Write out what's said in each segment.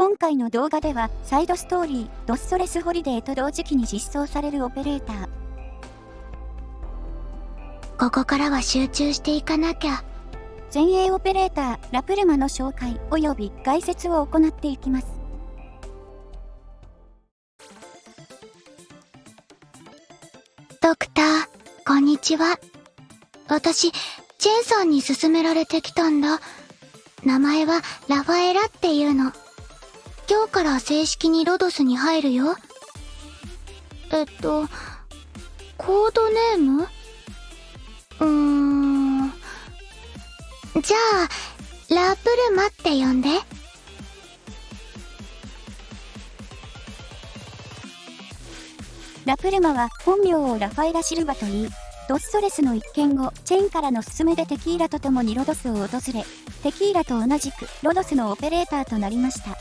今回の動画ではサイドストーリードストレスホリデーと同時期に実装されるオペレーター。ここからは集中していかなきゃ。前衛オペレーターラプルマの紹介及び概説を行っていきます。ドクター、こんにちは。私、チェンさんに勧められてきたんだ。名前はラファエラっていうの。今日から正式にロドスに入るよ。コードネーム？じゃあ、ラプルマって呼んで。ラプルマは本名をラファエラ・シルバといい、ドストレスの一件後、チェンからの勧めでテキーラと共にロドスを訪れ、テキーラと同じくロドスのオペレーターとなりました。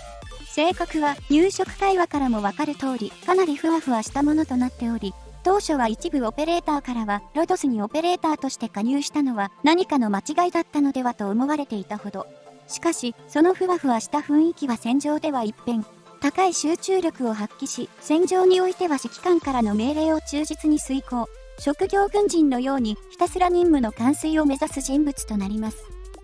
性格は入植会話からもわかる通り、かなりふわふわしたものとなっており、当初は一部オペレーターからはロドスにオペレーターとして加入したのは何かの間違いだったのではと思われていたほど。しかし、そのふわふわした雰囲気は戦場では一変、高い集中力を発揮し、戦場においては指揮官からの命令を忠実に遂行。職業軍人のようにひたすら任務の完遂を目指す人物となります。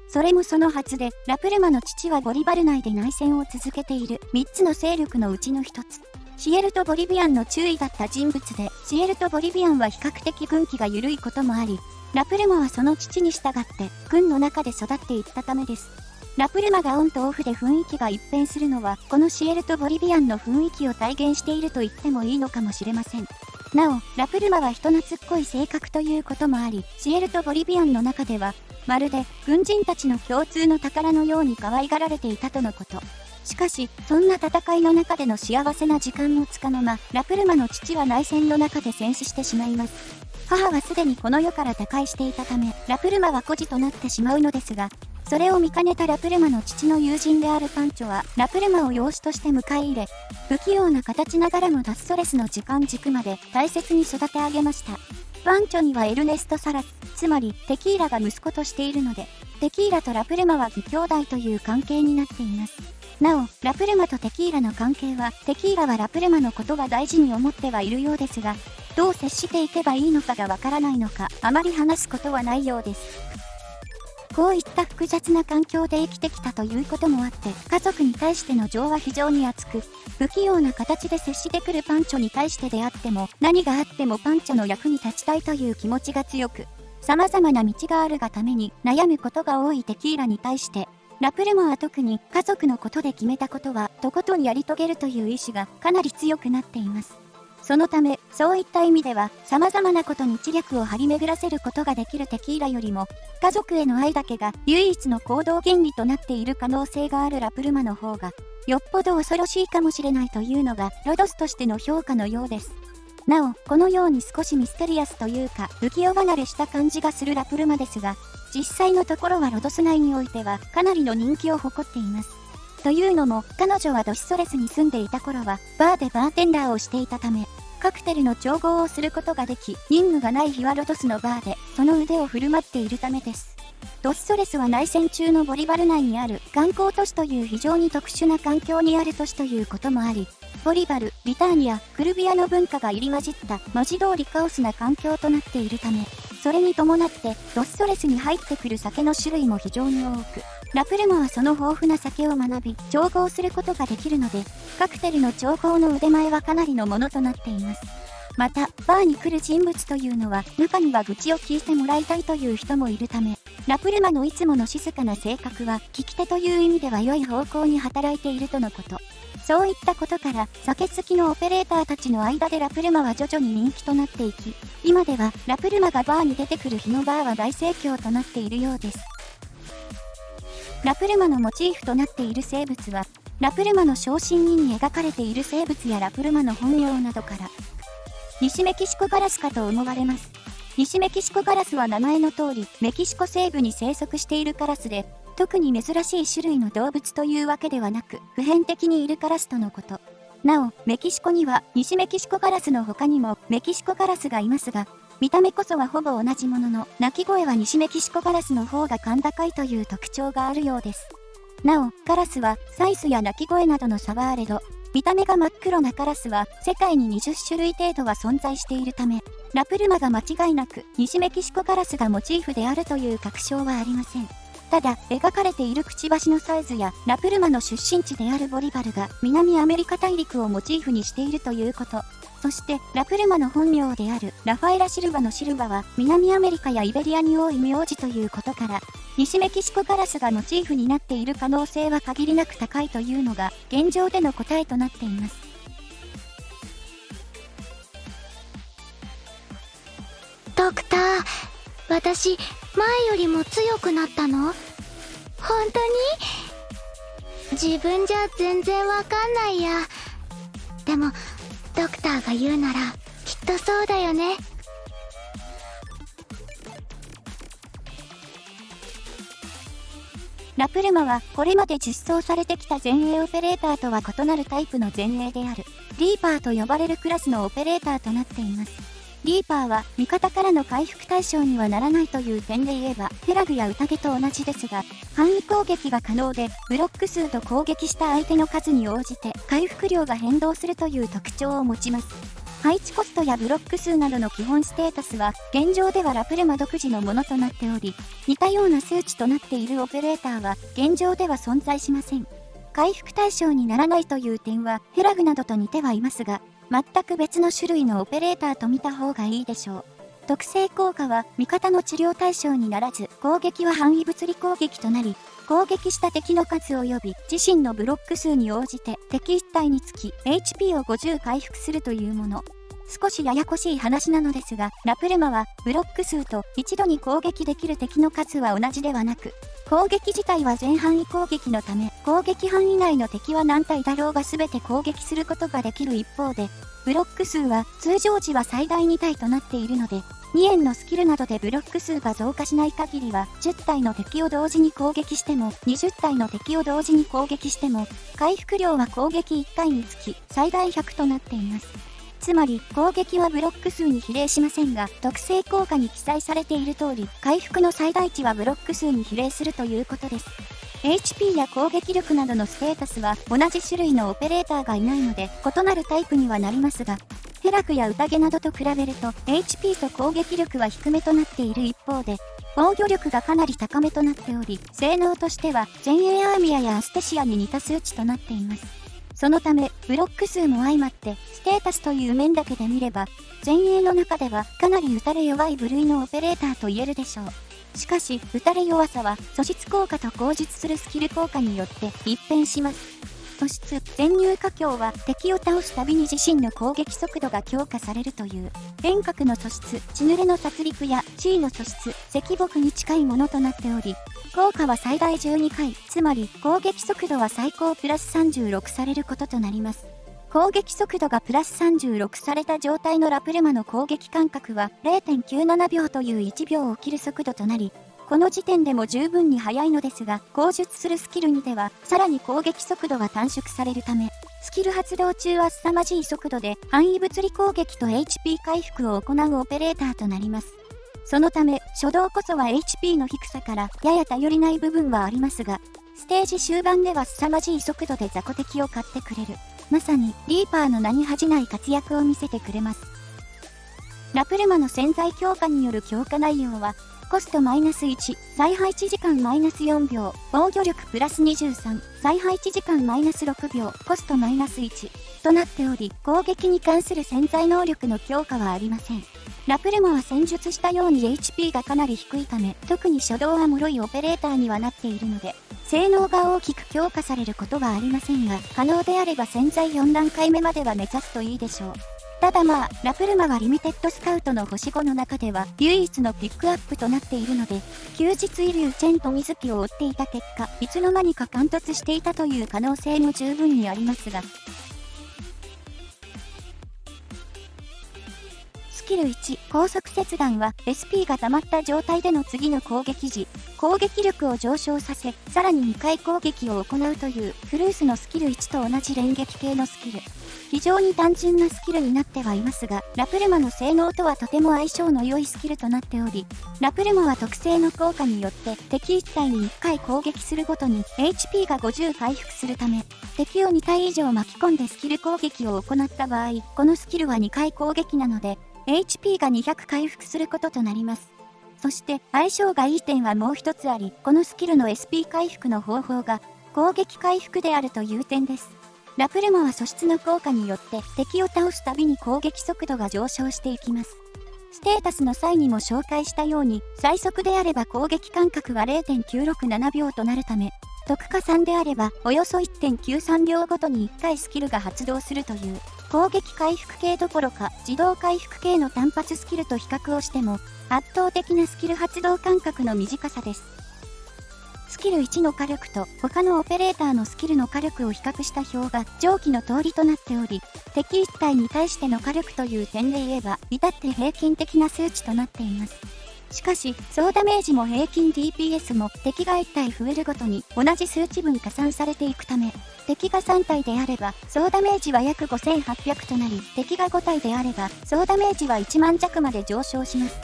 それもそのはずで、ラプルマの父はボリバル内で内戦を続けている3つの勢力のうちの一つ。シエルト・ボリビアンの中尉だった人物で、シエルト・ボリビアンは比較的軍紀が緩いこともあり、ラプルマはその父に従って軍の中で育っていったためです。ラプルマがオンとオフで雰囲気が一変するのは、このシエルト・ボリビアンの雰囲気を体現していると言ってもいいのかもしれません。なお、ラプルマは人懐っこい性格ということもあり、シエルト・ボリビアンの中では、まるで軍人たちの共通の宝のように可愛がられていたとのこと。しかし、そんな戦いの中での幸せな時間もつかの間、ラプルマの父は内戦の中で戦死してしまいます。母はすでにこの世から他界していたため、ラプルマは孤児となってしまうのですが、それを見かねたラプルマの父の友人であるパンチョは、ラプルマを養子として迎え入れ、不器用な形ながらもダストレスの時間軸まで大切に育て上げました。パンチョにはエルネスト・サラス、つまりテキーラが息子としているので、テキーラとラプルマは義兄弟という関係になっています。なお、ラプルマとテキーラの関係は、テキーラはラプルマのことが大事に思ってはいるようですが、どう接していけばいいのかがわからないのか、あまり話すことはないようです。こういった複雑な環境で生きてきたということもあって、家族に対しての情は非常に厚く、不器用な形で接してくるパンチョに対してであっても、何があってもパンチョの役に立ちたいという気持ちが強く、様々な道があるがために悩むことが多いテキーラに対して、ラプルマは特に家族のことで決めたことはとことんやり遂げるという意志がかなり強くなっています。そのため、そういった意味では様々なことに知略を張り巡らせることができるテキーラよりも、家族への愛だけが唯一の行動原理となっている可能性があるラプルマの方が、よっぽど恐ろしいかもしれないというのがロドスとしての評価のようです。なお、このように少しミステリアスというか、不器用離れした感じがするラプルマですが、実際のところはロドス内においてはかなりの人気を誇っています。というのも、彼女はドストレスに住んでいた頃は、バーでバーテンダーをしていたため、カクテルの調合をすることができ、任務がない日はロドスのバーで、その腕を振る舞っているためです。ドストレスは内戦中のボリバル内にある観光都市という非常に特殊な環境にある都市ということもあり、ボリバル、リターニア、クルビアの文化が入り混じった文字通りカオスな環境となっているため、それに伴ってドストレスに入ってくる酒の種類も非常に多く、ラプルマはその豊富な酒を学び、調合することができるので、カクテルの調合の腕前はかなりのものとなっています。また、バーに来る人物というのは、中には愚痴を聞いてもらいたいという人もいるため、ラプルマのいつもの静かな性格は、聞き手という意味では良い方向に働いているとのこと。そういったことから、酒好きのオペレーターたちの間でラプルマは徐々に人気となっていき、今ではラプルマがバーに出てくる日のバーは大盛況となっているようです。ラプルマのモチーフとなっている生物は、ラプルマの小心に描かれている生物やラプルマの本名などから、西メキシコガラスかと思われます。西メキシコガラスは名前の通り、メキシコ西部に生息しているカラスで、特に珍しい種類の動物というわけではなく、普遍的にいるカラスとのこと。なお、メキシコには西メキシコガラスの他にもメキシコガラスがいますが、見た目こそはほぼ同じものの、鳴き声は西メキシコガラスの方が甲高いという特徴があるようです。なお、カラスはサイズや鳴き声などの差はあれど、見た目が真っ黒なカラスは世界に20種類程度は存在しているため、ラプルマが間違いなく西メキシコガラスがモチーフであるという確証はありません。ただ、描かれているくちばしのサイズやラプルマの出身地であるボリバルが南アメリカ大陸をモチーフにしているということ。そしてラプルマの本名であるラファエラ・シルバのシルバは南アメリカやイベリアに多い名字ということから西メキシコガラスがモチーフになっている可能性は限りなく高いというのが現状での答えとなっています。ドクター、私前よりも強くなったの？本当に？自分じゃ全然わかんないや。でもドクターが言うならきっとそうだよね。ラプルマはこれまで実装されてきた前衛オペレーターとは異なるタイプの前衛であるリーパーと呼ばれるクラスのオペレーターとなっています。リーパーは味方からの回復対象にはならないという点で言えばフェラグや宴と同じですが、範囲攻撃が可能でブロック数と攻撃した相手の数に応じて回復量が変動するという特徴を持ちます。配置コストやブロック数などの基本ステータスは現状ではラプルマ独自のものとなっており、似たような数値となっているオペレーターは現状では存在しません。回復対象にならないという点はヘラグなどと似てはいますが、全く別の種類のオペレーターと見た方がいいでしょう。特性効果は味方の治療対象にならず、攻撃は範囲物理攻撃となり、攻撃した敵の数及び自身のブロック数に応じて敵1体につき HP を50回復するというもの。少しややこしい話なのですが、ラプルマはブロック数と一度に攻撃できる敵の数は同じではなく、攻撃自体は全範囲攻撃のため、攻撃範囲内の敵は何体だろうが全て攻撃することができる一方で、ブロック数は通常時は最大2体となっているので、2円のスキルなどでブロック数が増加しない限りは、10体の敵を同時に攻撃しても、20体の敵を同時に攻撃しても、回復量は攻撃1回につき最大100となっています。つまり、攻撃はブロック数に比例しませんが、特性効果に記載されている通り、回復の最大値はブロック数に比例するということです。HP や攻撃力などのステータスは同じ種類のオペレーターがいないので、異なるタイプにはなりますが、ヘラクや宴などと比べると、HP と攻撃力は低めとなっている一方で、防御力がかなり高めとなっており、性能としては、前衛アーミアやアステシアに似た数値となっています。そのため、ブロック数も相まって、ステータスという面だけで見れば、前衛の中ではかなり打たれ弱い部類のオペレーターと言えるでしょう。しかし、打たれ弱さは素質効果と口述するスキル効果によって一変します。素質、全入化強は敵を倒すたびに自身の攻撃速度が強化されるという、遠隔の素質、血濡れの殺戮や地位の素質、赤木に近いものとなっており、効果は最大12回、つまり攻撃速度は最高プラス36されることとなります。攻撃速度がプラス36された状態のラプルマの攻撃間隔は 0.97 秒という1秒を切る速度となり、この時点でも十分に速いのですが、口述するスキル2では、さらに攻撃速度が短縮されるため、スキル発動中は凄まじい速度で範囲物理攻撃と HP 回復を行うオペレーターとなります。そのため、初動こそは HP の低さからやや頼りない部分はありますが、ステージ終盤では凄まじい速度で雑魚敵を買ってくれる。まさに、リーパーの名に恥じない活躍を見せてくれます。ラプルマの潜在強化による強化内容は、コストマイナス1、再配置時間マイナス4秒、防御力プラス23、再配置時間マイナス6秒、コストマイナス1となっており、攻撃に関する潜在能力の強化はありません。ラプルマは戦術したように HP がかなり低いため、特に初動は脆いオペレーターにはなっているので、性能が大きく強化されることはありませんが、可能であれば潜在4段階目までは目指すといいでしょう。ただまあ、ラプルマはリミテッドスカウトの星5の中では唯一のピックアップとなっているので、休日イリュウチェンと水木を追っていた結果、いつの間にか貫突していたという可能性も十分にありますが、スキル1、高速切断は SP が溜まった状態での次の攻撃時、攻撃力を上昇させ、さらに2回攻撃を行うというフルースのスキル1と同じ連撃系のスキル。非常に単純なスキルになってはいますが、ラプルマの性能とはとても相性の良いスキルとなっており、ラプルマは特性の効果によって敵1体に1回攻撃するごとに HP が50回復するため、敵を2体以上巻き込んでスキル攻撃を行った場合、このスキルは2回攻撃なので、HP が200回復することとなります。そして相性がいい点はもう一つあり、このスキルの SP 回復の方法が攻撃回復であるという点です。ラプルマは素質の効果によって敵を倒すたびに攻撃速度が上昇していきます。ステータスの際にも紹介したように、最速であれば攻撃間隔は 0.967 秒となるため、特化3であればおよそ 1.93 秒ごとに1回スキルが発動するという攻撃回復系どころか自動回復系の単発スキルと比較をしても圧倒的なスキル発動間隔の短さです。スキル1の火力と他のオペレーターのスキルの火力を比較した表が上記の通りとなっており、敵1体に対しての火力という点で言えば至って平均的な数値となっています。しかし、総ダメージも平均 DPS も敵が1体増えるごとに同じ数値分加算されていくため、敵が3体であれば総ダメージは約5800となり、敵が5体であれば総ダメージは1万弱まで上昇します。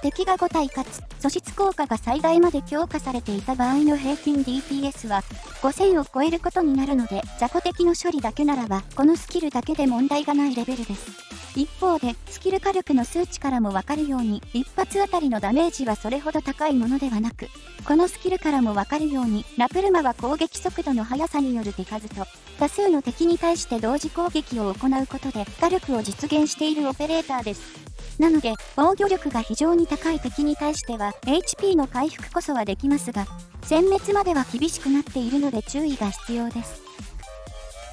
敵が5体かつ素質効果が最大まで強化されていた場合の平均 DPS は5000を超えることになるので、雑魚敵の処理だけならばこのスキルだけで問題がないレベルです。一方でスキル火力の数値からもわかるように、一発あたりのダメージはそれほど高いものではなく、このスキルからもわかるようにラプルマは攻撃速度の速さによる手数と多数の敵に対して同時攻撃を行うことで火力を実現しているオペレーターです。なので、防御力が非常に高い敵に対しては HP の回復こそはできますが、殲滅までは厳しくなっているので注意が必要です。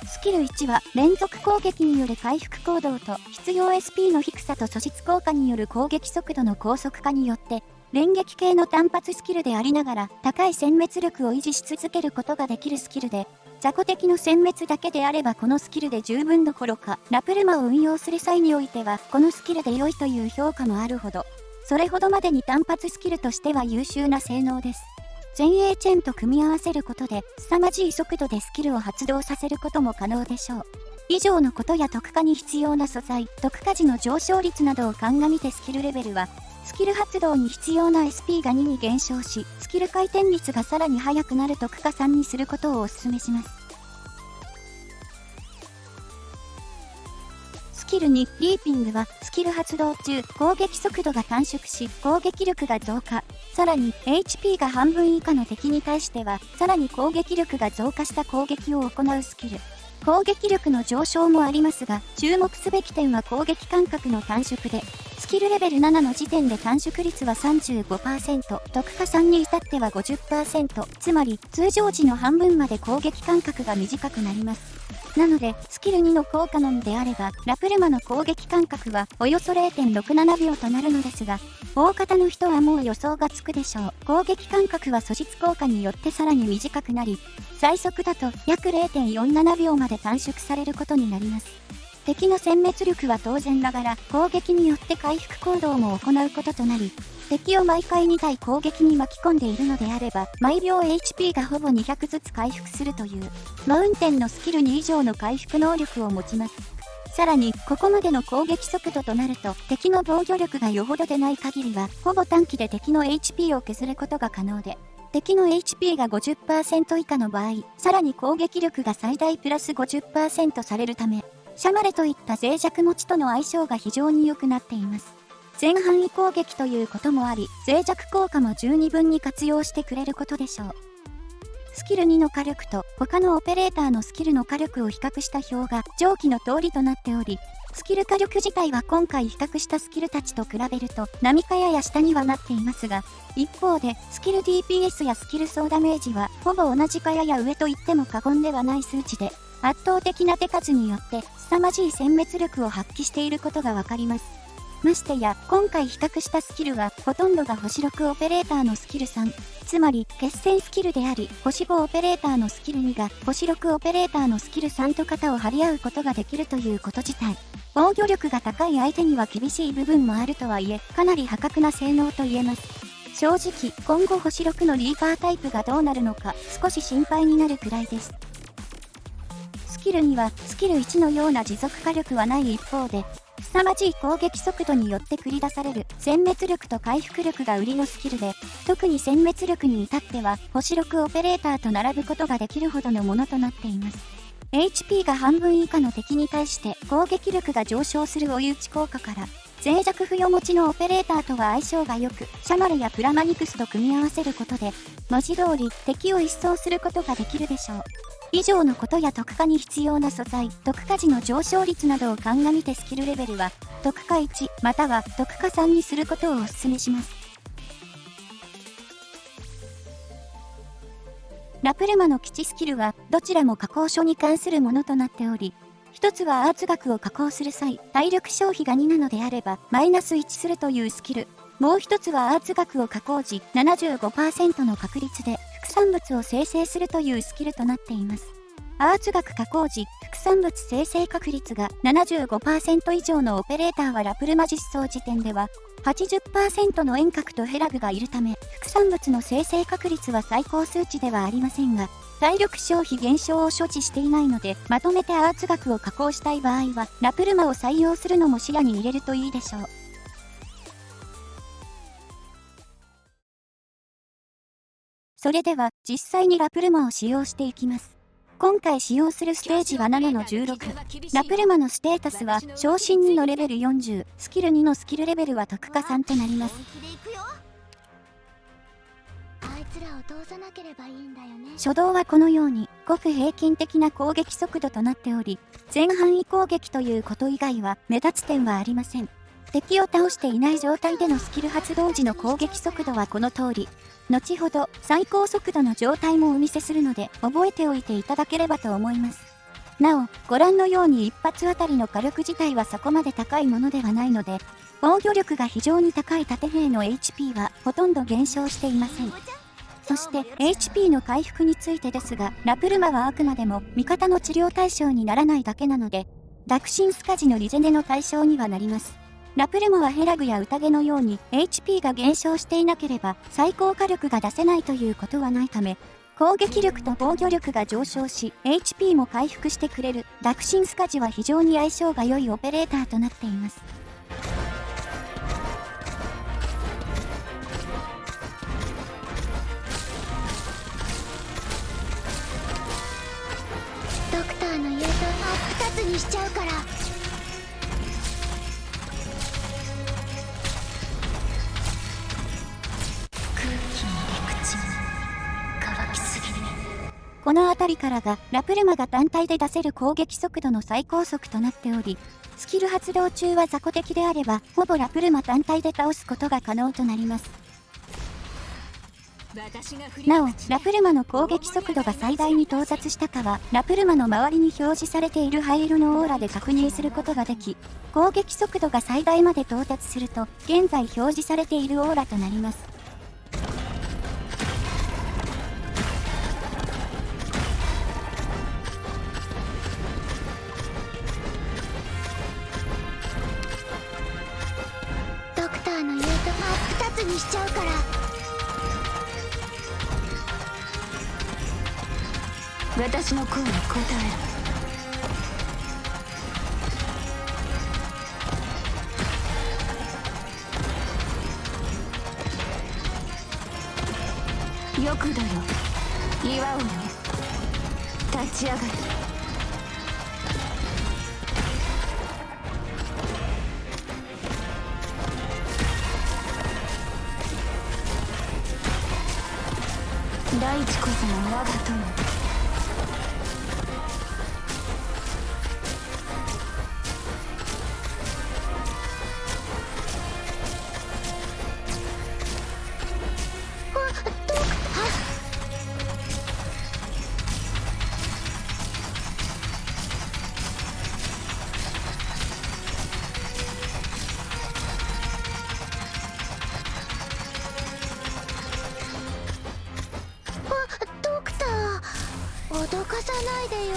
スキル1は連続攻撃による回復行動と必要 SP の低さと素質効果による攻撃速度の高速化によって連撃系の単発スキルでありながら高い殲滅力を維持し続けることができるスキルで、雑魚敵の殲滅だけであればこのスキルで十分どころか、ラプルマを運用する際においてはこのスキルで良いという評価もあるほど、それほどまでに単発スキルとしては優秀な性能です。前衛チェーンと組み合わせることで凄まじい速度でスキルを発動させることも可能でしょう。以上のことや特化に必要な素材、特化時の上昇率などを鑑みてスキルレベルは、スキル発動に必要な SP が2に減少し、スキル回転率がさらに速くなる特化3にすることをお勧めします。スキル2、リーピングは、スキル発動中、攻撃速度が短縮し、攻撃力が増加。さらに、HP が半分以下の敵に対しては、さらに攻撃力が増加した攻撃を行うスキル。攻撃力の上昇もありますが、注目すべき点は攻撃間隔の短縮で、スキルレベル7の時点で短縮率は 35%、特化3に至っては 50%、つまり通常時の半分まで攻撃間隔が短くなります。なので、スキル2の効果のみであれば、ラプルマの攻撃間隔はおよそ 0.67 秒となるのですが、大方の人はもう予想がつくでしょう。攻撃間隔は素質効果によってさらに短くなり、最速だと約 0.47 秒まで短縮されることになります。敵の殲滅力は当然ながら攻撃によって回復行動も行うこととなり、敵を毎回2体攻撃に巻き込んでいるのであれば、毎秒 HP がほぼ200ずつ回復するという、マウンテンのスキル2以上の回復能力を持ちます。さらに、ここまでの攻撃速度となると、敵の防御力がよほどでない限りは、ほぼ短期で敵の HP を削ることが可能で、敵の HP が 50% 以下の場合、さらに攻撃力が最大プラス 50% されるため、シャマレといった脆弱持ちとの相性が非常に良くなっています。全範囲攻撃ということもあり、脆弱効果も十二分に活用してくれることでしょう。スキル2の火力と他のオペレーターのスキルの火力を比較した表が上記の通りとなっており、スキル火力自体は今回比較したスキルたちと比べると並かやや下にはなっていますが、一方でスキル DPS やスキル総ダメージはほぼ同じかやや上と言っても過言ではない数値で、圧倒的な手数によって凄まじい殲滅力を発揮していることがわかります。ましてや、今回比較したスキルは、ほとんどが星6オペレーターのスキル3、つまり、決戦スキルであり、星5オペレーターのスキル2が、星6オペレーターのスキル3と肩を張り合うことができるということ自体。防御力が高い相手には厳しい部分もあるとはいえ、かなり破格な性能と言えます。正直、今後星6のリーパータイプがどうなるのか、少し心配になるくらいです。スキルにはスキル1のような持続火力はない一方で、凄まじい攻撃速度によって繰り出される殲滅力と回復力が売りのスキルで、特に殲滅力に至っては星6オペレーターと並ぶことができるほどのものとなっています。HP が半分以下の敵に対して攻撃力が上昇する追い打ち効果から、脆弱付与持ちのオペレーターとは相性が良く、シャマルやプラマニクスと組み合わせることで、文字通り敵を一掃することができるでしょう。以上のことや特化に必要な素材、特化時の上昇率などを鑑みてスキルレベルは、特化1または特化3にすることをお勧めします。ラプルマの基地スキルは、どちらも加工書に関するものとなっており、一つはアーツ額を加工する際、体力消費が2なのであれば、マイナス1するというスキル。もう一つはアーツ額を加工時、75% の確率で副産物を生成するというスキルとなっています。アーツ額加工時、副産物生成確率が 75% 以上のオペレーターはラプルマ実装時点では、80% の遠隔とヘラグがいるため、副産物の生成確率は最高数値ではありませんが、体力消費減少を所持していないので、まとめてアーツ額を加工したい場合は、ラプルマを採用するのも視野に入れるといいでしょう。それでは、実際にラプルマを使用していきます。今回使用するステージは7の16。ラプルマのステータスは、昇進2のレベル40、スキル2のスキルレベルは特化3となります。初動はこのように、ごく平均的な攻撃速度となっており、全範囲攻撃ということ以外は目立つ点はありません。敵を倒していない状態でのスキル発動時の攻撃速度はこの通り、後ほど最高速度の状態もお見せするので覚えておいていただければと思います。なお、ご覧のように一発あたりの火力自体はそこまで高いものではないので、防御力が非常に高い盾兵の HP はほとんど減少していません。そして HP の回復についてですが、ラプルマはあくまでも味方の治療対象にならないだけなので、ダクシンスカジのリジェネの対象にはなります。ラプルマはヘラグや宴のように HP が減少していなければ最高火力が出せないということはないため、攻撃力と防御力が上昇し HP も回復してくれるダクシンスカジは非常に相性が良いオペレーターとなっています。ドクターの言うと真っ二つにしちゃうから。この辺りからがラプルマが単体で出せる攻撃速度の最高速となっており、スキル発動中は雑魚敵であればほぼラプルマ単体で倒すことが可能となります。なお、ラプルマの攻撃速度が最大に到達したかはラプルマの周りに表示されている灰色のオーラで確認することができ、攻撃速度が最大まで到達すると現在表示されているオーラとなります。ドクターの言うと真っ二つにしちゃうから。私の声に応える。よくだよ、祝うよ。立ち上がる。大地こそが我が友。ドクター、脅かさないでよ。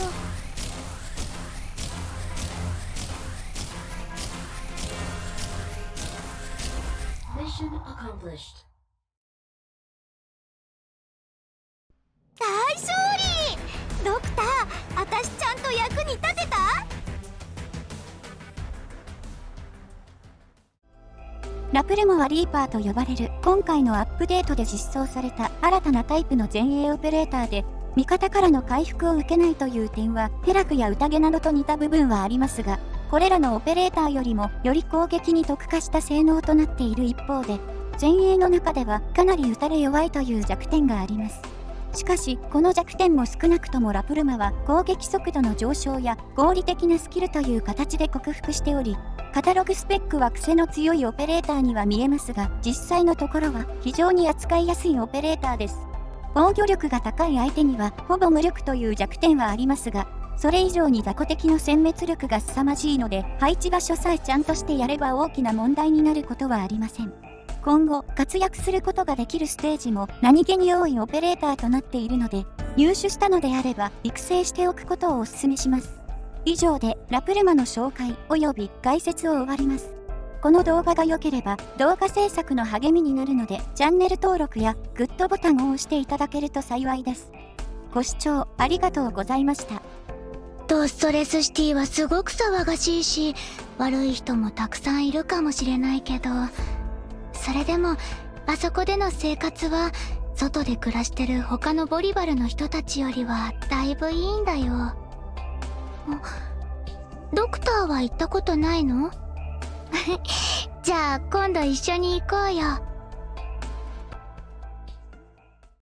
大勝利！ドクター、私ちゃんと役にラプルモはリーパーと呼ばれる今回のアップデートで実装された新たなタイプの前衛オペレーターで、味方からの回復を受けないという点はヘラクや宴などと似た部分はありますが、これらのオペレーターよりもより攻撃に特化した性能となっている一方で、前衛の中ではかなり打たれ弱いという弱点があります。しかし、この弱点も少なくともラプルマは攻撃速度の上昇や合理的なスキルという形で克服しており、カタログスペックは癖の強いオペレーターには見えますが、実際のところは非常に扱いやすいオペレーターです。防御力が高い相手にはほぼ無力という弱点はありますが、それ以上に雑魚敵の殲滅力が凄まじいので、配置場所さえちゃんとしてやれば大きな問題になることはありません。今後、活躍することができるステージも何気に多いオペレーターとなっているので、入手したのであれば育成しておくことをお勧めします。以上でラプルマの紹介及び解説を終わります。この動画が良ければ動画制作の励みになるので、チャンネル登録やグッドボタンを押していただけると幸いです。ご視聴ありがとうございました。ドストレスシティはすごく騒がしいし、悪い人もたくさんいるかもしれないけど、それでもあそこでの生活は外で暮らしてる他のボリバルの人たちよりはだいぶいいんだよ。ドクターは行ったことないの？じゃあ今度一緒に行こうよ。